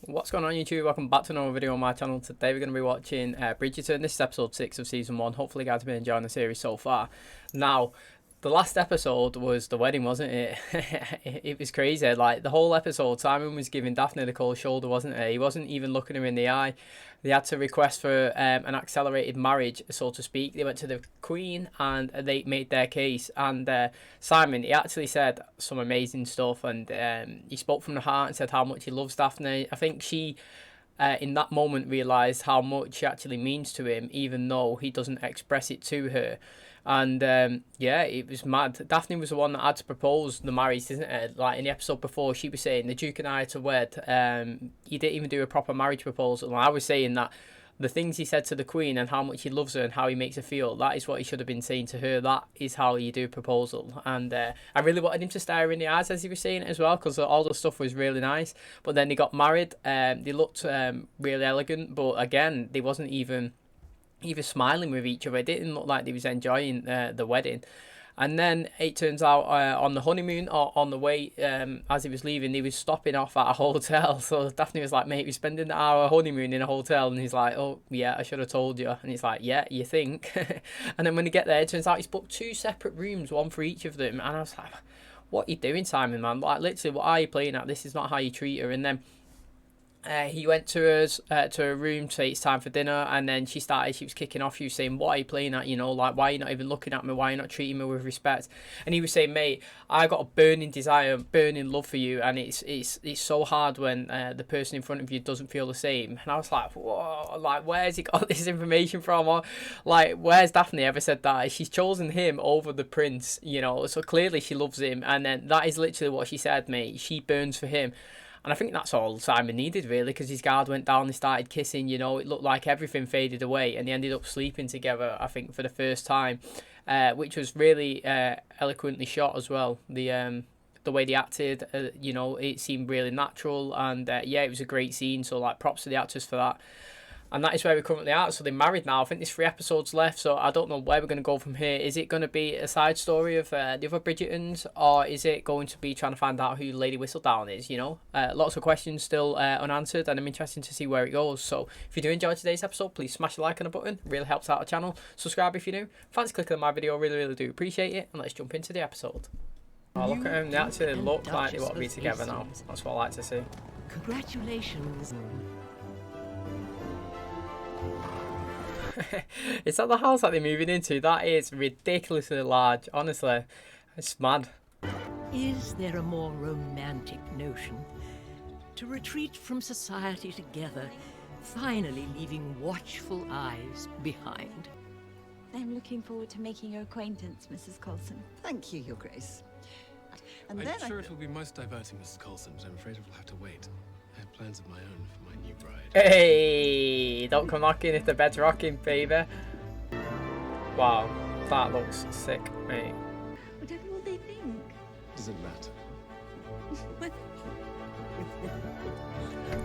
What's going on YouTube? Welcome back to another video on my channel. Today we're going to be watching Bridgerton. This is episode 6 of season 1. Hopefully you guys have been enjoying the series so far. Now, the last episode was the wedding, wasn't it? It was crazy. Like, the whole episode, Simon was giving Daphne the cold shoulder, wasn't he? He wasn't even looking her in the eye. They had to request for an accelerated marriage, so to speak. They went to the Queen and they made their case. And Simon, he actually said some amazing stuff, and he spoke from the heart and said how much he loves Daphne. I think she, in that moment, realised how much she actually means to him, even though he doesn't express it to her. And yeah, it was mad. Daphne was the one that had to propose the marriage, isn't it? Like in the episode before, she was saying the Duke and I are to wed. He didn't even do a proper marriage proposal. And I was saying that the things he said to the Queen and how much he loves her and how he makes her feel, that is what he should have been saying to her. That is how you do a proposal. And I really wanted him to stare her in the eyes as he was saying it as well, because all the stuff was really nice. But then they got married. They looked really elegant, but again, they wasn't even smiling with each other. It didn't look like they was enjoying the wedding. And then it turns out on the honeymoon, or on the way, as he was leaving, he was stopping off at a hotel. So Daphne was like, mate, we're spending our honeymoon in a hotel. And he's like, oh yeah, I should have told you. And he's like, yeah, you think? And then when they get there, it turns out he's booked 2 separate rooms, one for each of them. And I was like, what are you doing, Simon, man? Like, literally, what are you playing at? This is not how you treat her. And then he went to her room to say it's time for dinner, and then she was kicking off. She was saying, what are you playing at, you know, like, why are you not even looking at me, why are you not treating me with respect? And he was saying, mate, I got a burning desire, burning love for you, and it's so hard when the person in front of you doesn't feel the same. And I was like, whoa, like, where's he got this information from? Or like, where's Daphne ever said that? She's chosen him over the prince, you know, so clearly she loves him. And then that is literally what she said, mate. She burns for him. And I think that's all Simon needed, really, because his guard went down, they started kissing, you know, it looked like everything faded away, and they ended up sleeping together, I think, for the first time, which was really eloquently shot as well. The way they acted, you know, it seemed really natural, and yeah, it was a great scene, so, like, props to the actors for that. And that is where we're currently at. So they're married now. I think there's 3 episodes left, so I don't know where we're going to go from here. Is it going to be a side story of the other Bridgertons, or is it going to be trying to find out who Lady Whistledown is, you know? Lots of questions still unanswered, and I'm interested to see where it goes. So if you do enjoy today's episode, please smash the like on the button. It really helps out the channel. Subscribe if you're new. Thanks for clicking on my video. Really, really do appreciate it. And let's jump into the episode. Oh, look at them. They actually look like they want to be together now. That's what I like to see. Congratulations. Is that the house that they're moving into? That is ridiculously large, honestly. It's mad. Is there a more romantic notion? To retreat from society together, finally leaving watchful eyes behind. I'm looking forward to making your acquaintance, Mrs. Coulson. Thank you, Your Grace. And I'm then sure it will be most diverting, Mrs. Coulson, but I'm afraid it will have to wait. I have plans of my own for my new bride. Hey, don't come knocking if the bed's rocking, baby. Wow, that looks sick, mate. Whatever will they think? Doesn't matter.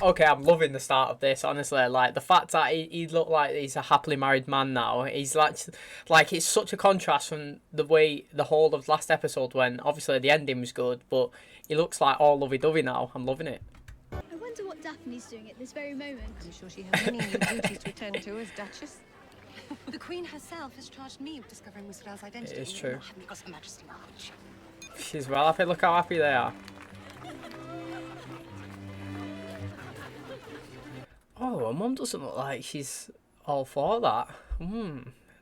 Okay, I'm loving the start of this, honestly. Like, the fact that he looked like he's a happily married man now. He's like it's such a contrast from the way the whole of last episode went. Obviously, the ending was good, but he looks like all lovey-dovey now. I'm loving it. I wonder what Daphne's doing at this very moment. I'm sure she has many new duties to attend to as Duchess. The Queen herself has charged me with discovering Whistledown's identity. It is true. Haven't got Her Majesty much. She's well happy. Look how happy they are. Oh, her mum doesn't look like she's all for that.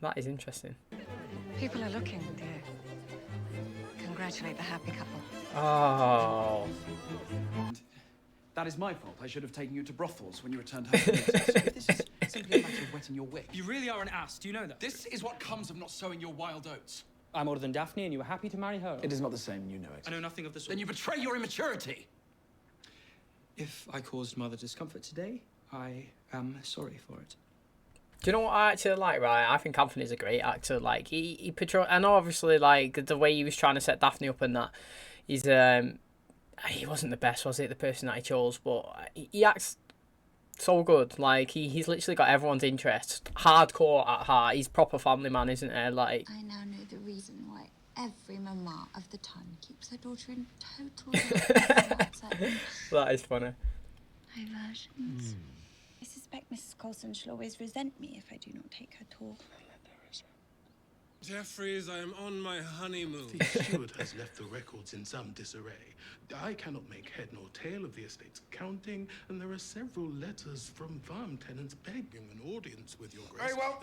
That is interesting. People are looking, dear. Congratulate the happy couple. Oh. That is my fault. I should have taken you to brothels when you returned home. This is simply a matter of wetting your wick. You really are an ass, do you know that? This is what comes of not sowing your wild oats. I'm older than Daphne and you were happy to marry her. It is not the same, you know it. I know nothing of the sort. Then you betray your immaturity. If I caused Mother discomfort today, I am sorry for it. Do you know what I actually like, right? I think Anthony's a great actor. Like, he portrayed... I know, obviously, like, the way he was trying to set Daphne up and that, he's... he wasn't the best, was it, the person that he chose, but he acts so good. Like, he's literally got everyone's interest. Hardcore at heart. He's proper family man, isn't he? Like... I now know the reason why every mama of the ton keeps her daughter in total... That is funny. diversions. I suspect Mrs. Coulson shall always resent me if I do not take her tour. Jeffries, I am on my honeymoon. The steward has left the records in some disarray. I cannot make head nor tail of the estate's accounting, and there are several letters from farm tenants begging an audience with your grace. Very well.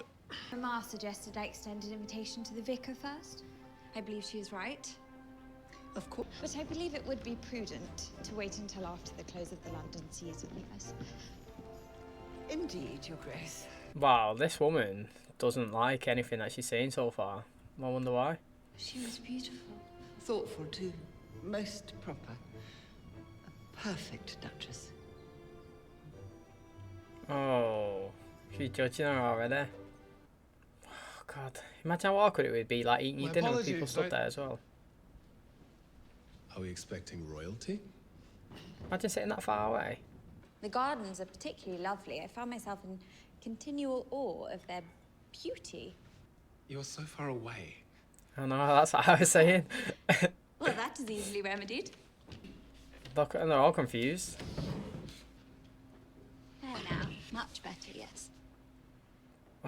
Mamma suggested I extend an invitation to the vicar first. I believe she is right. Of course. But I believe it would be prudent to wait until after the close of the London season, yes. Indeed, Your Grace. Wow, this woman doesn't like anything that she's saying so far. I wonder why. She was beautiful. Thoughtful, too. Most proper. A perfect Duchess. Oh, she's judging her already. Oh, God. Imagine how awkward it would be, like, eating your My dinner with people apologies, stood there as well. Are we expecting royalty? Imagine sitting that far away. The gardens are particularly lovely. I found myself in continual awe of their beauty. You're so far away. I know, that's what I was saying. Well, that is easily remedied. Look, and they're all confused. There now. Much better, yes.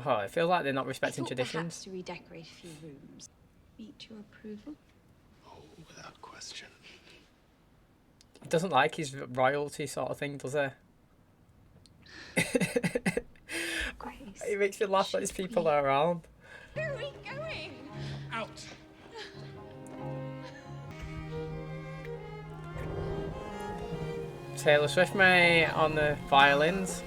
Oh, I feel like they're not respecting I thought traditions. perhaps to redecorate a few rooms. Meet your approval? Oh, without question. He doesn't like his royalty sort of thing, does he? Grace. It makes me laugh that these people are around. Where are we going? Out! Taylor Swift, mate, on the violins.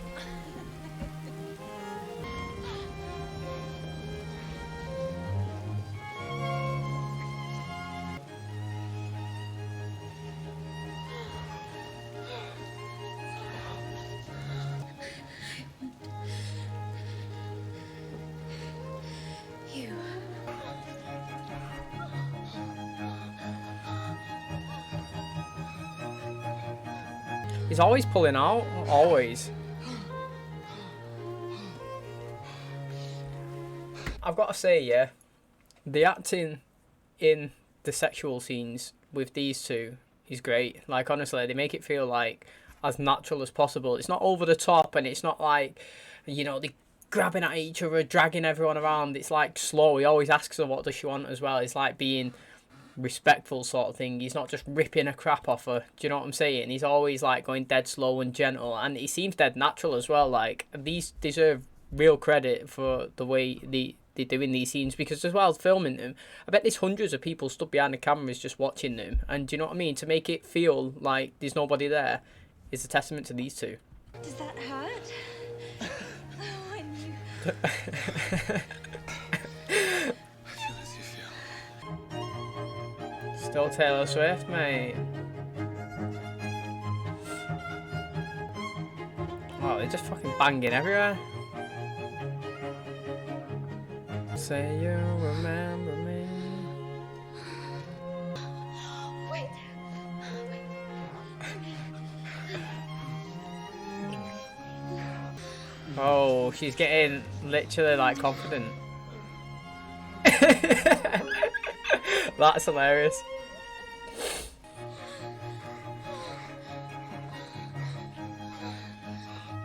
You. He's always pulling out, always. I've got to say, yeah, the acting in the sexual scenes with these two is great. Like, honestly, they make it feel like as natural as possible. It's not over the top, and it's not like, you know, they grabbing at each other, dragging everyone around. It's like slow. He always asks her what does she want as well. It's like being respectful sort of thing. He's not just ripping a crap off her. Do you know what I'm saying? He's always like going dead slow and gentle, and he seems dead natural as well. Like, these deserve real credit for the way they're doing these scenes, because as well as filming them, I bet there's hundreds of people stood behind the cameras just watching them, and do you know what I mean? To make it feel like there's nobody there is a testament to these two. Does that hurt? Oh, I knew. I feel as you feel. Still Taylor Swift, mate. Oh, they're just fucking banging everywhere. Say you remember me. Wait. Oh, she's getting literally like confident. That's hilarious.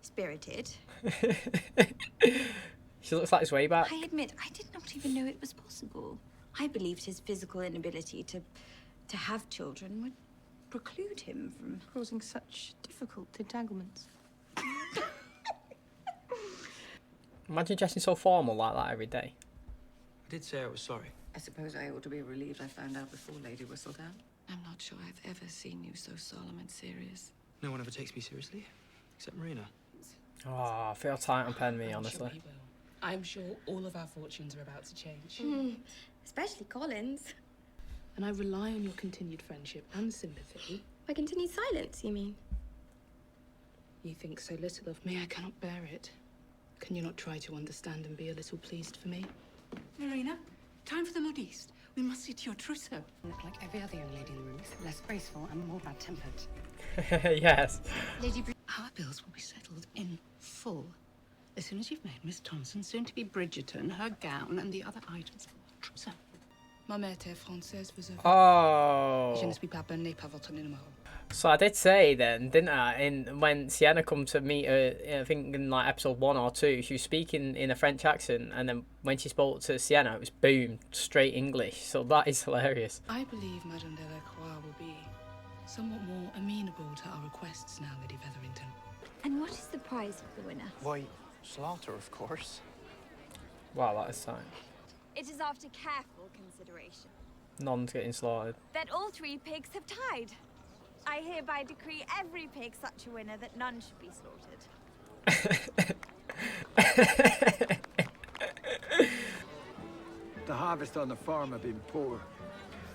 Spirited. She looks like it's way back. I admit, I did not even know it was possible. I believed his physical inability to have children would preclude him from Causing such difficult entanglements. Imagine dressing so formal like that every day. I did say I was sorry. I suppose I ought to be relieved I found out before Lady Whistledown. I'm not sure I've ever seen you so solemn and serious. No one ever takes me seriously, except Marina. Oh, I feel tight on pen me, honestly. Sure he will. I'm sure all of our fortunes are about to change. especially Colin's. And I rely on your continued friendship and sympathy. By continued silence, you mean? You think so little of me, I cannot bear it. Can you not try to understand and be a little pleased for me? Marina, time for the modiste. We must see to your trousseau. Look like every other young lady in the room, except less graceful and more bad-tempered. Yes. Lady Our bills will be settled in full. As soon as you've made Miss Thompson, soon to be Bridgerton, her gown, and the other items for the trousseau. Ma mère était française, vous avez... Oh. Je ne suis pas bonne pour votre numéro. So I did say then, didn't I? In when Sienna come to meet her, I think in like episode 1 or 2, she was speaking in a French accent, and then when she spoke to Sienna, it was boom, straight English. So that is hilarious. I believe Madame Delacroix will be somewhat more amenable to our requests now, Lady Featherington. And what is the prize of the winner? Why, slaughter, of course. Wow, that is time. It is after careful consideration Non's getting slaughtered. that all 3 pigs have tied. I hereby decree every pig such a winner that none should be slaughtered. The harvest on the farm have been poor.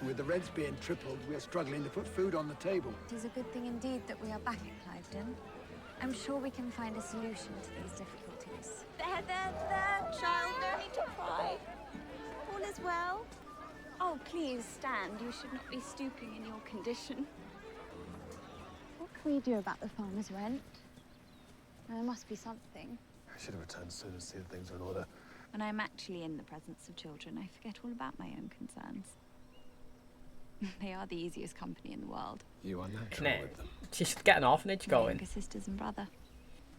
And with the rents being tripled, we are struggling to put food on the table. It is a good thing indeed that we are back at Cliveden. I'm sure we can find a solution to these difficulties. There, child, no need to cry. All is well. Oh, please stand. You should not be stooping in your condition. What can we do about the farmer's rent? There must be something. I should have returned soon and see if things are in order. When I'm actually in the presence of children, I forget all about my own concerns. They are the easiest company in the world. You are natural with them. She should get an orphanage My going. younger sisters and brother.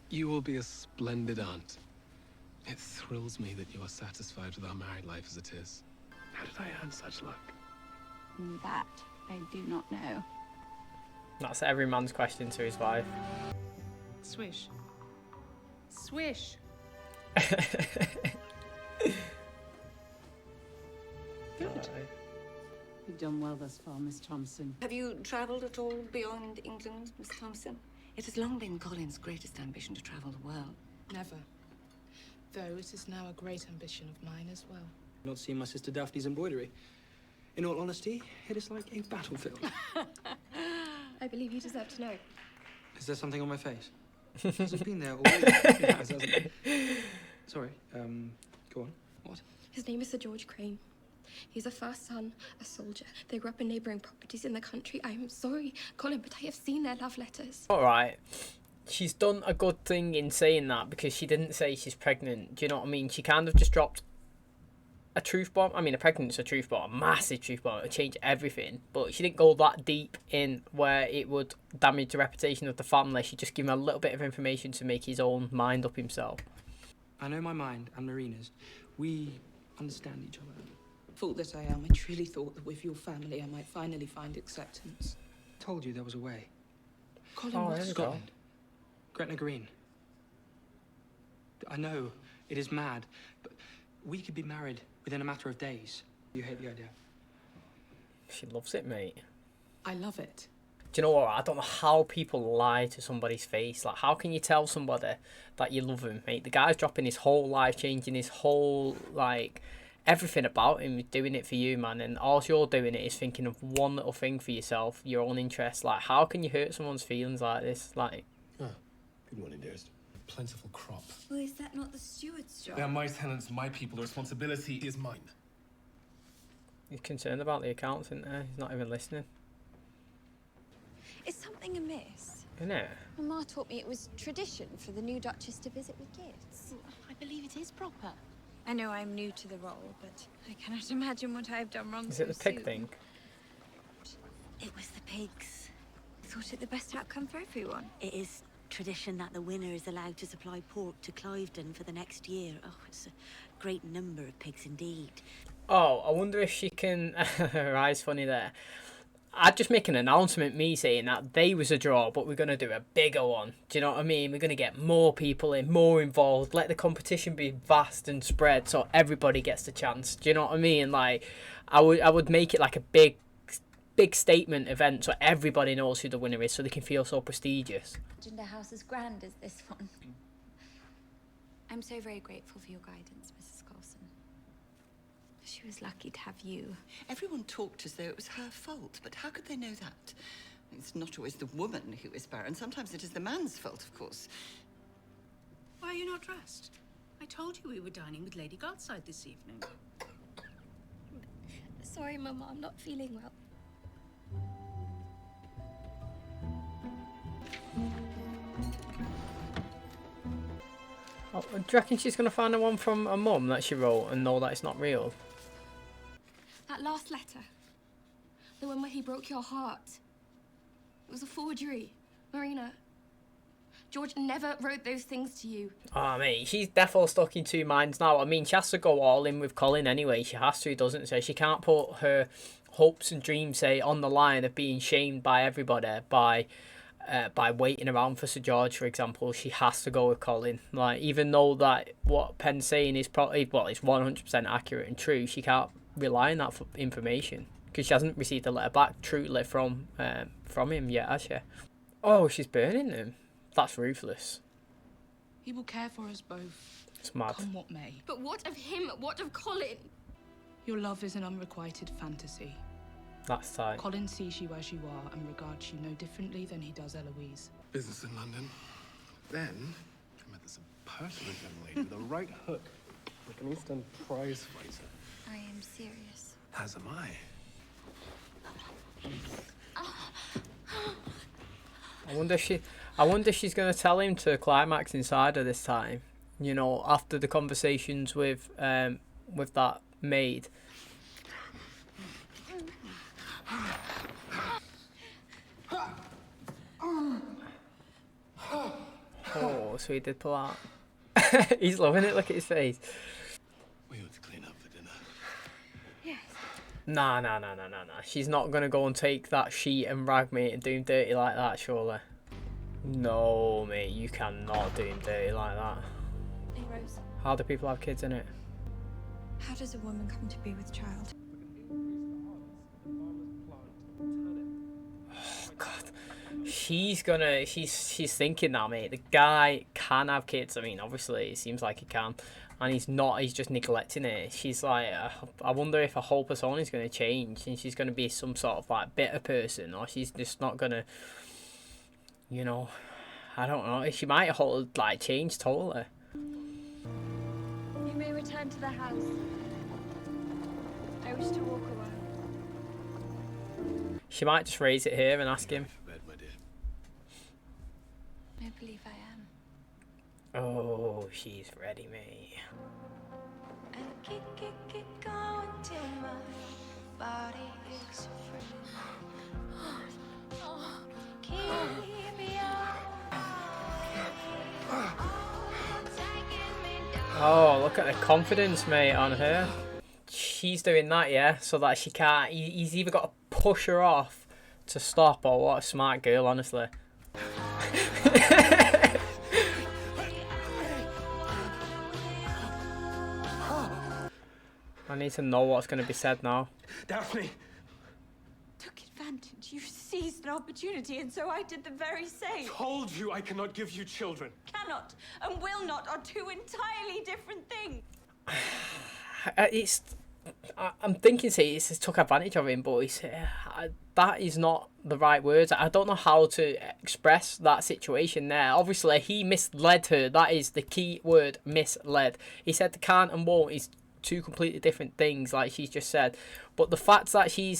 You will be a splendid aunt. It thrills me that you are satisfied with our married life as it is. How did I earn such luck? That I do not know. That's every man's question to his wife. Swish. Swish. Good. You've done well thus far, Miss Thompson. Have you travelled at all beyond England, Miss Thompson? It has long been Colin's greatest ambition to travel the world. Never. Though it is now a great ambition of mine as well. Not seeing my sister Daphne's embroidery. In all honesty, it is like a battlefield. I believe you deserve to know. Is there something on my face? It hasn't been there all week. It has, hasn't it? Sorry, go on. What? His name is Sir George Crane. He's a first son, a soldier. They grew up in neighbouring properties in the country. I am sorry, Colin, but I have seen their love letters. Alright. She's done a good thing in saying that because she didn't say she's pregnant. Do you know what I mean? She kind of just dropped a truth bomb. I mean, a pregnancy's a truth bomb, a massive truth bomb. It would change everything. But she didn't go that deep in where it would damage the reputation of the family. She just gave him a little bit of information to make his own mind up himself. I know my mind and Marina's. We understand each other. Fool that I am, I truly thought that with your family I might finally find acceptance. Told you there was a way. Colin, Oh, what's there we go. Scotland. Gretna Green. I know it is mad, but we could be married within a matter of days. You hate the idea? She loves it, mate. I love it. Do you know what? I don't know how people lie to somebody's face. Like, how can you tell somebody that you love him, mate? The guy's dropping his whole life, changing his whole, like, everything about him, doing it for you, man. And all you're doing it is thinking of one little thing for yourself, your own interest. Like, how can you hurt someone's feelings like this? Like, Good morning, dearest. Plentiful crop. Well, is that not the steward's job? They are my tenants, my people. The responsibility is mine. he's concerned about the accounts, isn't he? He's not even listening. Is something amiss? Isn't it? Mamma taught me it was tradition for the new Duchess to visit with gifts. I believe it is proper. I know I'm new to the role, but I cannot imagine what I've done wrong Is so it the pig soon. thing? It was the pigs. I thought it the best outcome for everyone. It is tradition that the winner is allowed to supply pork to Cliveden for the next year. Oh, it's a great number of pigs indeed. Oh, I wonder if she can... Her eye's funny there. I'd just make an announcement, me saying that they was a draw, but we're going to do a bigger one. Do you know what I mean? We're going to get more people in, more involved, let the competition be vast and spread so everybody gets the chance. Do you know what I mean? Like, I would make it like a big statement event so everybody knows who the winner is so they can feel so prestigious. Imagined a house as grand as this one. I'm so very grateful for your guidance, Mrs. Coulson. She was lucky to have you. Everyone talked as though it was her fault, but how could they know that? It's not always the woman who is barren. Sometimes it is the man's fault, of course. Why are you not dressed? I told you we were dining with Lady Gardside this evening. Sorry, Mama, I'm not feeling well. Oh, do you reckon she's going to find the one from her mum that she wrote and know that it's not real? That last letter. The one where he broke your heart. It was a forgery. Marina, George never wrote those things to you. Oh, mate, she's definitely stuck in two minds now. I mean, she has to go all in with Colin anyway. She has to, doesn't she? She can't put her hopes and dreams, say, on the line of being shamed by everybody by waiting around for Sir George, for example. She has to go with Colin. Like, even though that what Penn's saying is probably, well, it's 100% accurate and true, she can't rely on that for information because she hasn't received a letter back truly from him yet, has she? Oh, she's burning him. That's ruthless. He will care for us both. It's mad. Come what may. But what of him? What of Colin? Your love is an unrequited fantasy. That's tight. Colin sees you as you are and regards you no differently than he does Eloise. Business in London. Then I met this impertinent young lady with a right hook, like an Eastern prize fighter. I am serious. As am I. I wonder if she's gonna tell him to climax inside her this time. You know, after the conversations with that maid. Oh, so he did pull out. He's loving it. Look at his face. We ought to clean up for dinner. Yes. Nah. She's not gonna go and take that sheet and rag me and do him dirty like that, surely. No, mate, you cannot do him dirty like that. Hey, Rose. How do people have kids in it? How does a woman come to be with child? Oh God, she's thinking that, mate. The guy can have kids. I mean, obviously, it seems like he can, and he's not. He's just neglecting it. She's like, I wonder if her whole persona is going to change, and she's going to be some sort of like bitter person, or she's just not going to. You know, I don't know. She might hold like change totally. You may return to the house. I wish to walk a while. She might just raise it here and ask him. I believe I am. Oh, she's ready, mate. And keep going till my body is free. Keep me Oh, look at the confidence, mate, on her. She's doing that, yeah, so that she can't. He's either got to push her off to stop, or what a smart girl, honestly. I need to know what's going to be said now. Daphne! Took advantage. You seized an opportunity, and so I did the very same. Told you I cannot give you children. Cannot and will not are two entirely different things. I'm thinking, say, it's took advantage of him, but that is not the right words. I don't know how to express that situation there. Obviously, he misled her. That is the key word, misled. He said the can't and won't is two completely different things, like she's just said. But the fact that she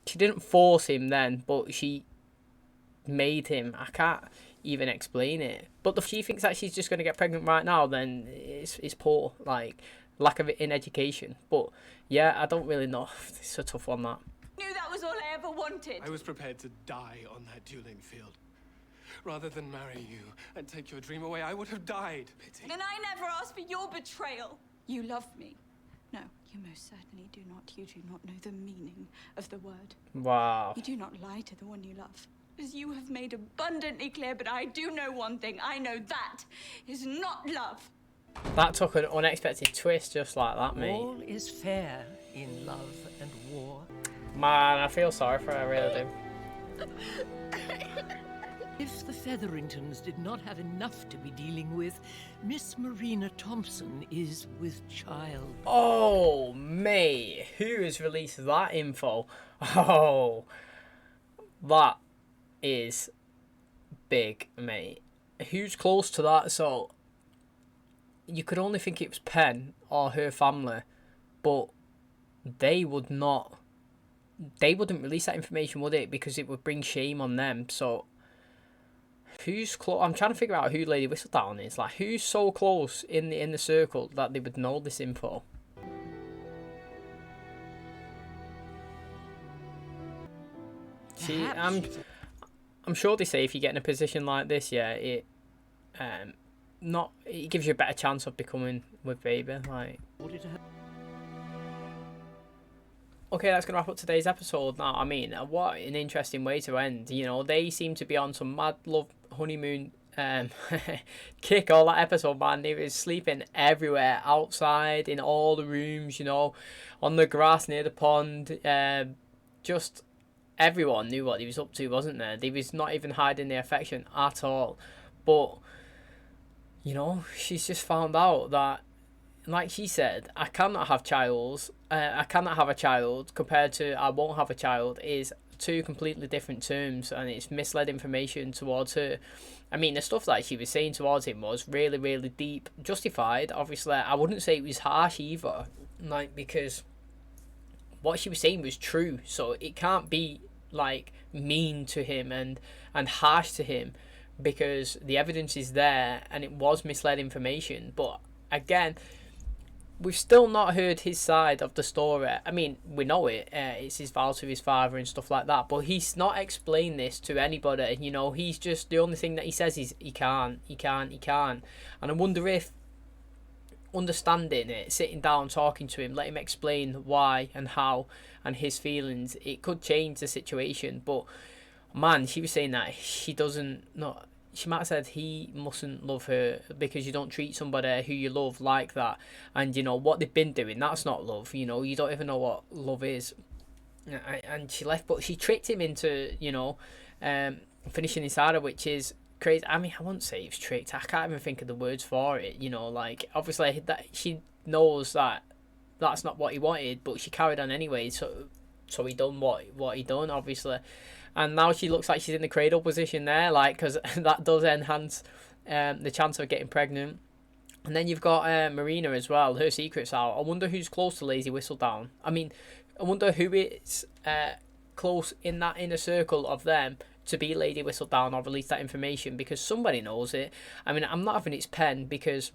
didn't force him then, but she made him. I can't even explain it. But if she thinks that she's just going to get pregnant right now, then it's poor. Like, lack of it in education. But yeah, I don't really know. It's a tough one, that. Knew that was all I ever wanted. I was prepared to die on that dueling field. Rather than marry you and take your dream away, I would have died. Pity. And I never asked for your betrayal. You love me. No, you most certainly do not. You do not know the meaning of the word. Wow. You do not lie to the one you love. As you have made abundantly clear, but I do know one thing. I know that is not love. That took an unexpected twist just like that, mate. All is fair in love and war. Man, I feel sorry for her, I really do. If the Featheringtons did not have enough to be dealing with, Miss Marina Thompson is with child. Oh, mate. Who has released that info? Oh, that is big, mate. Who's close to that? So, you could only think it was Penn or her family, but they wouldn't release that information, would it? Because it would bring shame on them. So, who's close? I'm trying to figure out who Lady Whistledown is. Like, who's so close in the circle that they would know this info? I'm sure they say if you get in a position like this, yeah, it gives you a better chance of becoming with baby. Like, okay, that's gonna wrap up today's episode. Now, I mean, what an interesting way to end. You know, they seem to be on some mad love honeymoon kick all that episode, man. They were sleeping everywhere, outside, in all the rooms, you know, on the grass near the pond. Just everyone knew what he was up to, wasn't there? They was not even hiding their affection at all. But, you know, she's just found out that, like she said, I cannot have a child compared to I won't have a child is two completely different terms, and it's misled information towards her. I mean, the stuff that she was saying towards him was really, really deep, justified. Obviously, I wouldn't say it was harsh either, like, because what she was saying was true, so it can't be like mean to him and harsh to him, because the evidence is there and it was misled information. But again, we've still not heard his side of the story. I mean, we know it. It's his vow to his father and stuff like that. But he's not explained this to anybody. You know, he's just, the only thing that he says is he can't. And I wonder if understanding it, sitting down, talking to him, let him explain why and how and his feelings, it could change the situation. But man, she was saying that she might have said he mustn't love her because you don't treat somebody who you love like that. And, you know, what they've been doing, that's not love. You know, you don't even know what love is. And she left, but she tricked him into, you know, finishing inside her, which is crazy. I mean, I wouldn't say he was tricked. I can't even think of the words for it. You know, like, obviously that she knows that that's not what he wanted, but she carried on anyway. So he done what he done, obviously. And now she looks like she's in the cradle position there, like, because that does enhance the chance of getting pregnant. And then you've got Marina as well. Her secret's out. I wonder who's close to Lazy Whistledown. I mean, I wonder who is close in that inner circle of them to be Lady Whistledown or release that information, because somebody knows it. I mean, I'm not having its pen, because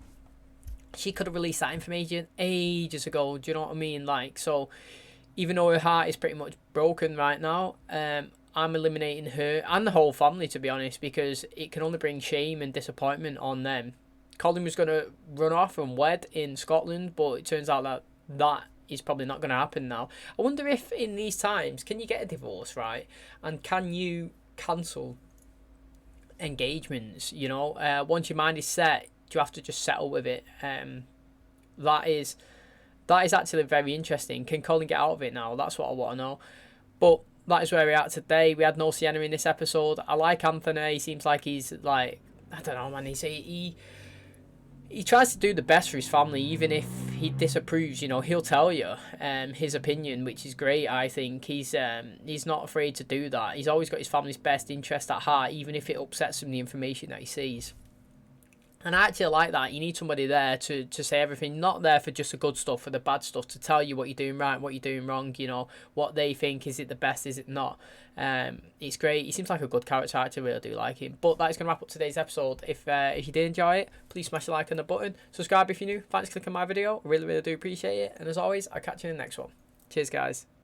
she could have released that information ages ago. Do you know what I mean? Like, so even though her heart is pretty much broken right now, I'm eliminating her and the whole family, to be honest, because it can only bring shame and disappointment on them. Colin was going to run off and wed in Scotland, but it turns out that is probably not going to happen now. I wonder if in these times, can you get a divorce, right? And can you cancel engagements? You know, once your mind is set, do you have to just settle with it? That is actually very interesting. Can Colin get out of it now? That's what I want to know. But that is where we're at today. We had no Sienna in this episode. I like Anthony. He seems like he's like, I don't know, man. He tries to do the best for his family, even if he disapproves. You know, he'll tell you his opinion, which is great. I think he's not afraid to do that. He's always got his family's best interest at heart, even if it upsets him, the information that he sees. And I actually like that. You need somebody there to say everything, not there for just the good stuff, for the bad stuff, to tell you what you're doing right, what you're doing wrong, you know, what they think, is it the best, is it not? It's great. He seems like a good character. I actually really do like him. But that is going to wrap up today's episode. If you did enjoy it, please smash the like on the button. Subscribe if you're new. Thanks for clicking my video. I really, really do appreciate it. And as always, I'll catch you in the next one. Cheers, guys.